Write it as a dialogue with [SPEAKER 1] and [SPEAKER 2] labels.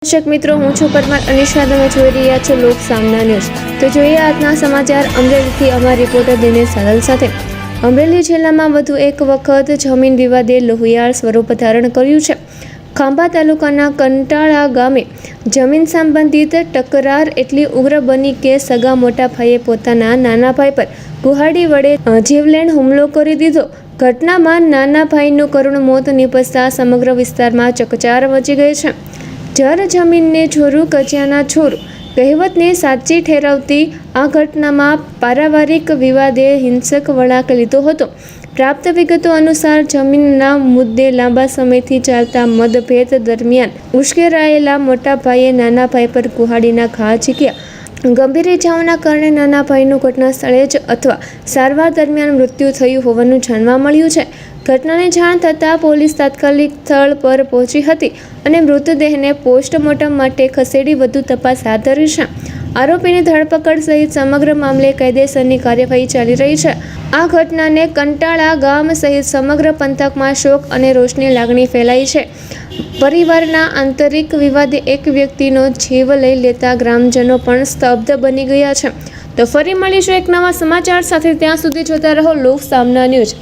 [SPEAKER 1] દર્શક મિત્રો, હું છું પરમાર અનિશા. તમે જોઈ રહ્યા છો લોક સામના ન્યૂઝ. તો જોઈએ આજના સમાચાર અમરેલીથી અમારા રિપોર્ટર દિનેશ સાદલ સાથે. અમરેલી જિલ્લામાં વધુ એક વખત જમીન વિવાદે લોહિયાળ સ્વરૂપ ધારણ કર્યું છે. ખાંભા તાલુકાના કંટાળા ગામે જમીન સંબંધિત તકરાર એટલી ઉગ્ર બની કે સગા મોટા ભાઈએ પોતાના નાના ભાઈ પર કુહાડી વડે જીવલેણ હુમલો કરી દીધો. ઘટનામાં નાના ભાઈનું કરુણ મોત નીપજતા સમગ્ર વિસ્તારમાં ચકચાર મચી ગઈ છે. જર જમીનને છોરું કજિયાના છોરું કહેવતને સાચી ઠેરવતી આ ઘટનામાં પારિવારિક વિવાદે હિંસક વળાંક લીધો હતો. પ્રાપ્ત વિગતો અનુસાર જમીનના મુદ્દે લાંબા સમયથી ચાલતા મતભેદ દરમિયાન ઉશ્કેરાયેલા મોટા ભાઈએ નાના ભાઈ પર કુહાડીના ઘા ઝીક્યા. ગંભીર ઇજાઓના કારણે નાના ભાઈનું ઘટના સ્થળે જ અથવા સારવાર દરમિયાન મૃત્યુ થયું હોવાનું જાણવા મળ્યું છે. ઘટનાની જાણ થતાં પોલીસ તાત્કાલિક સ્થળ પર પહોંચી હતી અને મૃતદેહને પોસ્ટમોર્ટમ માટે ખસેડી વધુ તપાસ હાથ ધરી છે. આરોપીની ધરપકડ સહિત સમગ્ર મામલે કાયદેસરની કાર્યવાહી ચાલી રહી છે. આ ઘટનાને કંટાળા ગામ સહિત સમગ્ર પંથકમાં શોક અને રોષની લાગણી ફેલાઈ છે. પરિવારના આંતરિક વિવાદે એક વ્યક્તિનો જીવ લઈ લેતા ગ્રામજનો પણ સ્તબ્ધ બની ગયા છે. તો ફરી મળીશું એક નવા સમાચાર સાથે. ત્યાં સુધી જોતા રહો લોક સામના ન્યૂઝ.